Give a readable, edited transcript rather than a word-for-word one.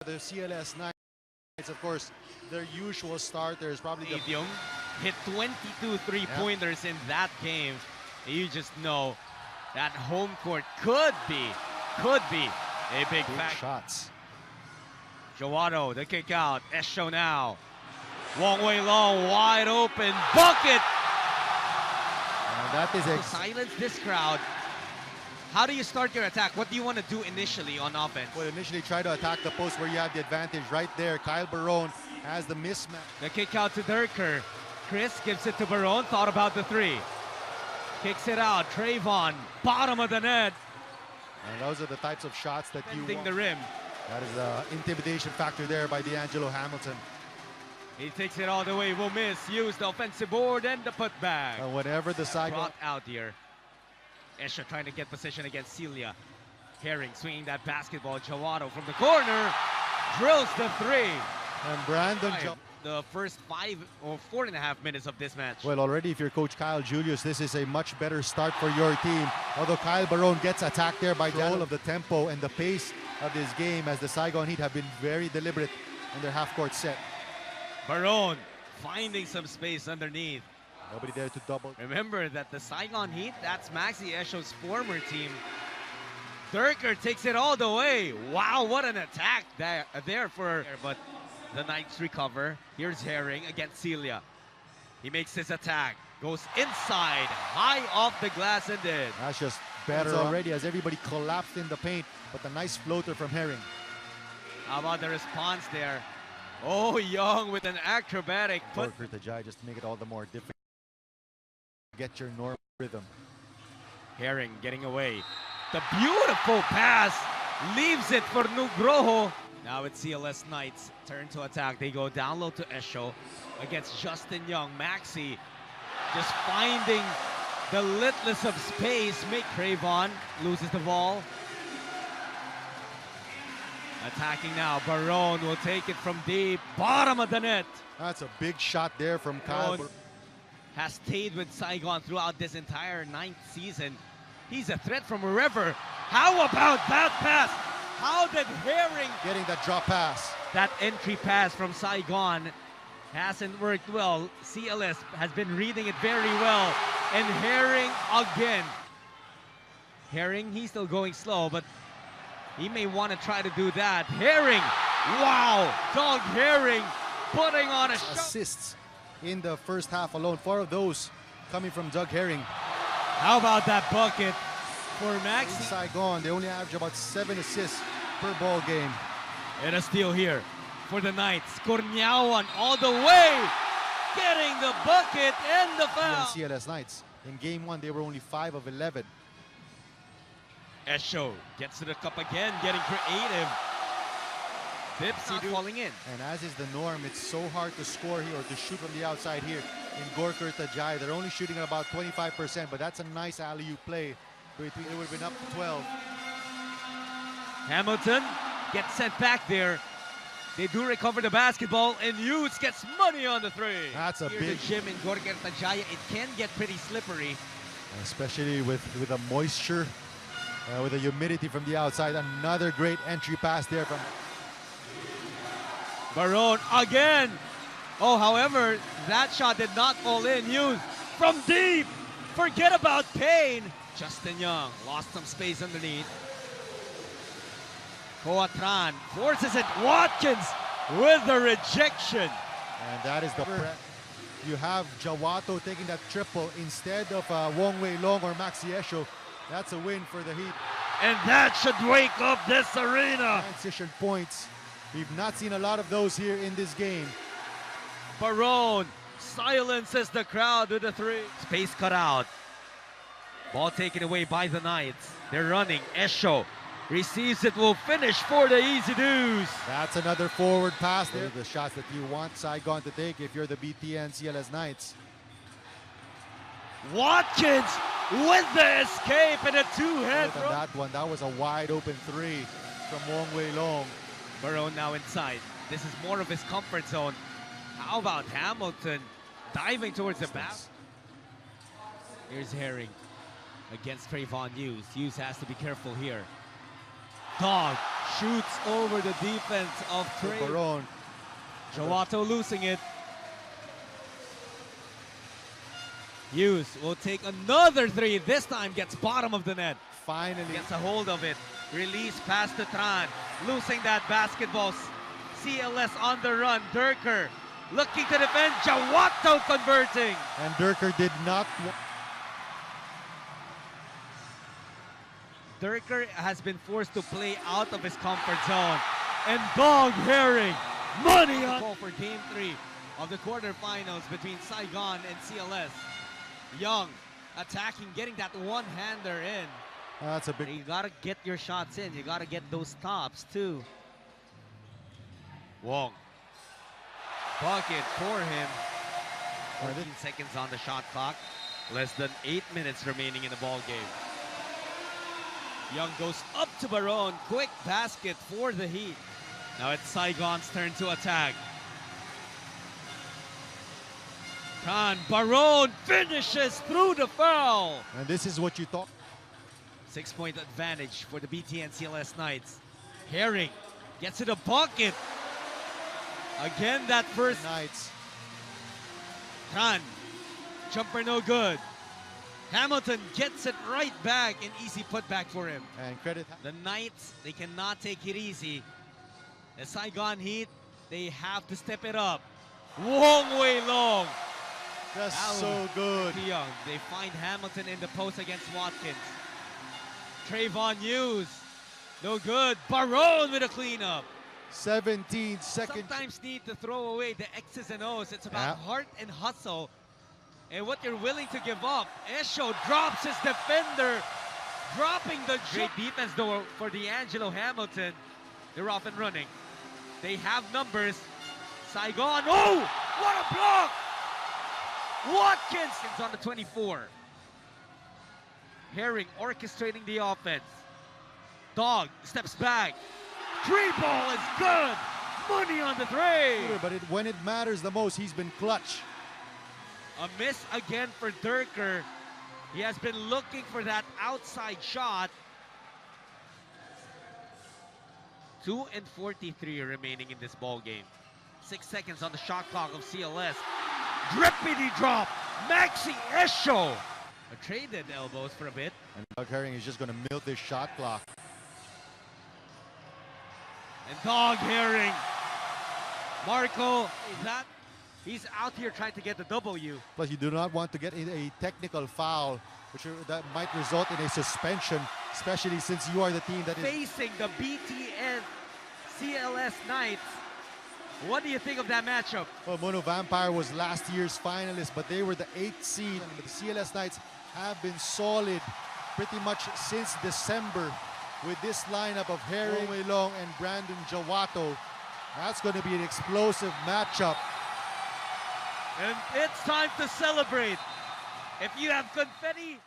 The CLS Knights, of course, their usual starters, probably the Young hit 22 three-pointers in that game. You just know that home court could be a big factor. shots. Jowato, the kick out. Esho now. Long way long, wide open, bucket! And that is To silence this crowd. How do you start your attack? What do you want to do initially on offense? Well, initially try to attack the post where you have the advantage right there. Kyle Barone has the mismatch. The kick out to Durker. Chris gives it to Barone, thought about the three. Kicks it out, Trayvon, bottom of the net. And those are the types of shots that you Bending want. the rim. That is the intimidation factor there by D'Angelo Hamilton. He takes it all the way, will miss. Use the offensive board and the putback. And whenever the side Brought out here. Esha trying to get position against Celia. Herring swinging that basketball. Jowato from the corner. Drills the three. and Brandon The first 5 or 4.5 minutes of this match. Well, already if you're Coach Kyle Julius, this is a much better start for your team. Although Kyle Barone gets attacked there by control of the tempo and the pace of this game, as the Saigon Heat have been very deliberate in their half-court set. Barone finding some space underneath. Nobody there to double. Remember that the Saigon Heat, that's Maxi Esho's former team. Durker takes it all the way. Wow, what an attack there for... But the Knights recover. Here's Herring against Celia. He makes his attack. Goes inside, high off the glass and in. That's just better already as everybody collapsed in the paint. But the nice floater from Herring. How about the response there? Oh, Young with an acrobatic For Tajai, just to make it all the more difficult. Get your normal rhythm. Herring getting away. The beautiful pass leaves it for Nugroho. Now it's CLS Knights turn to attack. They go down low to Esho against Justin Young. Maxi just finding the littless of space. Make Trayvon loses the ball. Attacking now. Barone will take it from deep. Bottom of the net. That's a big shot there from Kyle. Has stayed with Saigon throughout this entire 9th season. He's a threat from wherever. How about that pass? How did Herring... Getting that drop pass. That entry pass from Saigon hasn't worked well. CLS has been reading it very well. And Herring again. Herring, he's still going slow, but he may want to try to do that. Herring, wow! Doug Herring putting on a assists in the first half alone. 4 of those coming from Doug Herring. How about that bucket for Maxi? In Saigon, they only average about 7 assists per ball game. And a steal here for the Knights. Cornyawan all the way, getting the bucket and the foul. CLS Knights. In game 1, they were only 5 of 11. Esho gets to the cup again, getting creative. Bips not falling in. And as is the norm, it's so hard to score here or to shoot from the outside here in Gorker Tajai. They're only shooting at about 25%, but that's a nice alley-oop play. It would have been up to 12. Hamilton gets sent back there. They do recover the basketball, and Hughes gets money on the three. That's a Here's big... the gym in Gorker Tajaya. It can get pretty slippery. Especially with the moisture, with the humidity from the outside. Another great entry pass there from... Barone again. Oh, however, that shot did not fall in. Hughes from deep. Forget about Payne. Justin Young lost some space underneath. Coatran forces it. Watkins with the rejection. And that is the... You have Jowato taking that triple instead of Wong Wei Long or Maxi Esho. That's a win for the Heat. And that should wake up this arena. Transition points. We've not seen a lot of those here in this game. Barone silences the crowd with the three. Space cut out. Ball taken away by the Knights. They're running. Esho receives it, will finish for the Easy Doos. That's another forward pass there. The shots that you want Saigon to take if you're the Btn Cls Knights. Watkins with the escape and a two-hand. That one, that was a wide open three from Wong Wei Long. Barone now inside. This is more of his comfort zone. How about Hamilton diving towards the basket? Here's Herring against Trayvon Hughes. Hughes has to be careful here. Dog Shoots over the defense of Trey. Baron. Jawato losing it. Hughes will take another three. This time gets bottom of the net. Finally. Gets a hold of it. Release pass to Tran. Losing that basketball. CLS on the run. Durker looking to defend. Jawato converting. And Durker did not. Durker has been forced to play out of his comfort zone. And Dog Herring, money on call for game 3 of the quarterfinals between Saigon and CLS. Young attacking, getting that one-hander in. That's a big. You gotta get your shots in. You gotta get those stops too. Wong. Bucket for him. 14 seconds on the shot clock. Less than 8 minutes remaining in the ball game. Young goes up to Baron. Quick basket for the Heat. Now it's Saigon's turn to attack. Khan, Baron finishes through the foul. And this is what you thought. 6-point advantage for the Btn Cls Knights. Herring gets to the bucket. Again, that first. Knights. Khan, jumper no good. Hamilton gets it right back, an easy putback for him. And credit. The Knights, they cannot take it easy. The Saigon Heat, they have to step it up. Wong Wei Long. That's so good. Young. They find Hamilton in the post against Watkins. Trayvon Hughes, no good. Baron with a cleanup. 17 seconds. Sometimes need to throw away the X's and O's. It's about heart and hustle and what you're willing to give up. Esho drops his defender, dropping the great defense though for D'Angelo Hamilton. They're off and running. They have numbers. Saigon, oh, what a block! Watkins is on the 24. Herring orchestrating the offense. Dog steps back. Three ball is good. Money on the three. But when it matters the most, he's been clutch. A miss again for Durker. He has been looking for that outside shot. 2:43 remaining in this ball game. 6 seconds on the shot clock of CLS. Drippity drop. Maxi Esho. Traded elbows for a bit. And Doug Herring is just going to milk this shot clock. And Dog Herring. Marco, he's out here trying to get the W. Plus, you do not want to get a technical foul, that might result in a suspension, especially since you are the team that is facing the Btn Cls Knights. What do you think of that matchup? Well, Mono Vampire was last year's finalist, but they were the 8th seed. But the CLS Knights have been solid pretty much since December with this lineup of Herring Wei Long and Brandon Jawato. That's going to be an explosive matchup. And it's time to celebrate. If you have confetti,